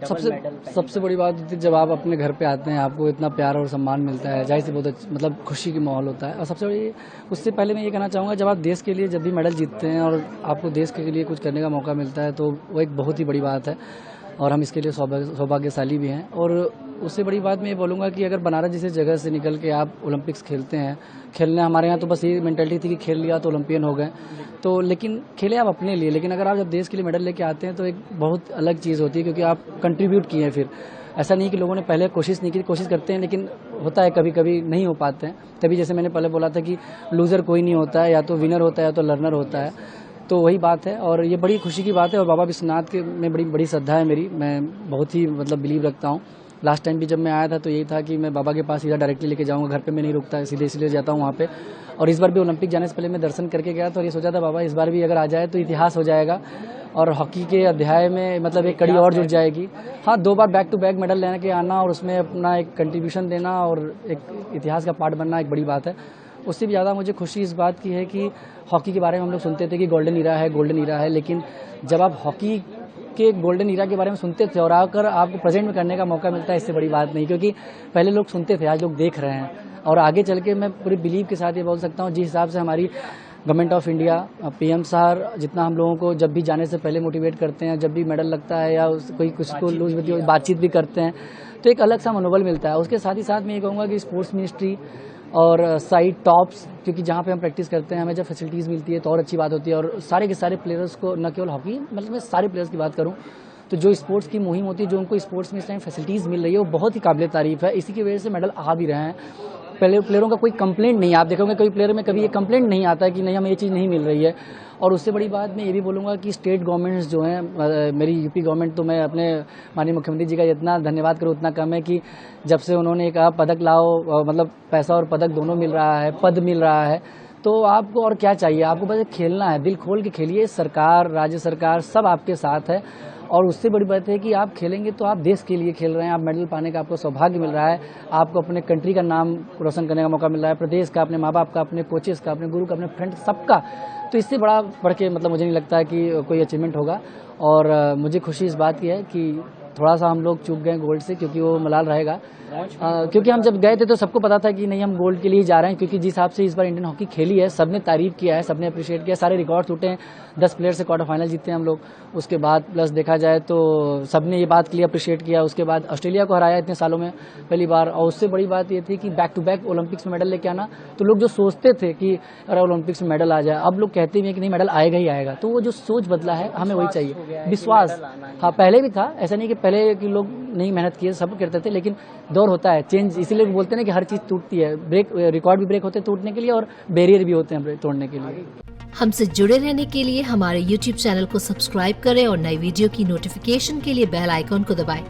सबसे बड़ी बात होती है जब आप अपने घर पे आते हैं, आपको इतना प्यार और सम्मान मिलता है, जाहिर सी बहुत मतलब खुशी की माहौल होता है। और सबसे बड़ी उससे पहले मैं ये कहना चाहूँगा, जब आप देश के लिए जब भी मेडल जीतते हैं और आपको देश के लिए कुछ करने का मौका मिलता है तो वो एक बहुत ही बड़ी बात है और हम इसके लिए सौभाग्यशाली भी हैं। और उससे बड़ी बात मैं ये बोलूँगा कि अगर बनारस जैसे जगह से निकल के आप ओलंपिक्स खेलते हैं, खेलने हमारे यहाँ तो बस ये मेंटालिटी थी कि खेल लिया तो ओलंपियन हो गए, तो लेकिन खेले आप अपने लिए, लेकिन अगर आप जब देश के लिए मेडल लेके आते हैं तो एक बहुत अलग चीज़ होती है, क्योंकि आप कंट्रीब्यूट किए हैं। फिर ऐसा नहीं कि लोगों ने पहले कोशिश नहीं की, कोशिश करते हैं लेकिन होता है कभी कभी नहीं हो पाते हैं। तभी जैसे मैंने पहले बोला था कि लूज़र कोई नहीं होता है, या तो विनर होता है या तो लर्नर होता है, तो वही बात है। और ये बड़ी खुशी की बात है और बाबा विश्वनाथ के में बड़ी श्रद्धा है मेरी, मैं बहुत ही मतलब बिलीव रखता हूँ। लास्ट टाइम भी जब मैं आया था तो यही था कि मैं बाबा के पास सीधा डायरेक्टली लेके जाऊँगा, घर पे मैं नहीं रुकता, सीधे इसलिए जाता हूँ वहाँ पे। और इस बार भी ओलंपिक जाने से पहले मैं दर्शन करके गया था और ये सोचा था बाबा इस बार भी अगर आ जाए तो इतिहास हो जाएगा और हॉकी के अध्याय में मतलब एक कड़ी और जुड़ जाएगी। हाँ, 2 बार बैक टू बैक मेडल लेने के आना और उसमें अपना एक कंट्रीब्यूशन देना और एक इतिहास का पार्ट बनना एक बड़ी बात है। उससे भी ज़्यादा मुझे खुशी इस बात की है कि हॉकी के बारे में हम लोग सुनते थे कि गोल्डन ईरा है, लेकिन जब आप हॉकी के गोल्डन ईरा के बारे में सुनते थे और आकर आपको प्रेजेंट में करने का मौका मिलता है, इससे बड़ी बात नहीं। क्योंकि पहले लोग सुनते थे, आज लोग देख रहे हैं। और आगे चल के मैं पूरे बिलीव के साथ ये बोल सकता हूँ, जिस हिसाब से हमारी गवर्नमेंट ऑफ इंडिया, पीएम साहब जितना हम लोगों को जब भी जाने से पहले मोटिवेट करते हैं, जब भी मेडल लगता है या कोई कुछ को लूज बातचीत भी करते हैं, तो एक अलग सा मनोबल मिलता है। उसके साथ ही साथ मैं ये कहूँगा कि स्पोर्ट्स मिनिस्ट्री और साइड टॉप्स, क्योंकि जहाँ पे हम प्रैक्टिस करते हैं हमें जब फैसिलिटीज़ मिलती है तो और अच्छी बात होती है। और सारे के सारे प्लेयर्स को, न केवल हॉकी, मतलब मैं सारे प्लेयर्स की बात करूँ तो जो स्पोर्ट्स की मुहिम होती है, जो उनको स्पोर्ट्स में इस टाइम फैसिलिटीज़ मिल रही है, वो बहुत ही काबिल तारीफ़ है। इसी की वजह से मेडल आ भी रहे हैं। पहले प्लेयरों का कोई कंप्लेंट नहीं, आप देखोगे कोई प्लेयर में कभी ये कंप्लेंट नहीं आता है कि नहीं हमें ये चीज़ नहीं मिल रही है। और उससे बड़ी बात मैं ये भी बोलूँगा कि स्टेट गवर्नमेंट्स जो हैं, मेरी यूपी गवर्नमेंट, तो मैं अपने माननीय मुख्यमंत्री जी का जितना धन्यवाद करूँ उतना कम है कि जब से उन्होंने कहा पदक लाओ, मतलब पैसा और पदक दोनों मिल रहा है, पद मिल रहा है, तो आपको और क्या चाहिए? आपको बस खेलना है, दिल खोल के खेलिए। सरकार, राज्य सरकार सब आपके साथ है। और उससे बड़ी बात है कि आप खेलेंगे तो आप देश के लिए खेल रहे हैं, आप मेडल पाने का आपको सौभाग्य मिल रहा है, आपको अपने कंट्री का नाम रोशन करने का मौका मिल रहा है, प्रदेश का, अपने माँ बाप का, अपने कोचेस का, अपने गुरु का, अपने फ्रेंड सबका। तो इससे बढ़ के मतलब मुझे नहीं लगता है कि कोई अचीवमेंट होगा। और मुझे खुशी इस बात की है कि थोड़ा सा हम लोग चूक गए गोल्ड से, क्योंकि वो मलाल रहेगा। क्योंकि हम जब गए थे तो सबको पता था कि नहीं हम गोल्ड के लिए जा रहे हैं, क्योंकि जिस हिसाब से इस बार इंडियन हॉकी खेली है, सबने तारीफ किया है, सबने अप्रिशिएट किया, सारे रिकॉर्ड टूटे हैं, 10 प्लेयर से क्वार्टर फाइनल जीते हैं हम लोग। उसके बाद प्लस देखा जाए तो सबने ये बात के लिए अप्रिशिएट किया। उसके बाद ऑस्ट्रेलिया को हराया इतने सालों में पहली बार। और उससे बड़ी बात ये थी कि बैक टू बैक ओलंपिक्स में मेडल लेके आना, तो लोग जो सोचते थे कि अरे ओलंपिक्स में मेडल आ जाए, अब लोग कहते हैं कि नहीं मेडल आएगा ही आएगा। तो वो जो सोच बदला है, हमें वही चाहिए, विश्वास। हाँ, पहले भी था, ऐसा नहीं कि पहले कि लोग नहीं मेहनत किए, सब करते थे, लेकिन दौर होता है चेंज। इसीलिए बोलते हैं कि हर चीज़ टूटती है, रिकॉर्ड भी ब्रेक होते हैं टूटने के लिए और बैरियर भी होते हैं तोड़ने के लिए। हमसे जुड़े रहने के लिए हमारे YouTube चैनल को सब्सक्राइब करें और नई वीडियो की नोटिफिकेशन के लिए बेल आइकॉन को दबाएं।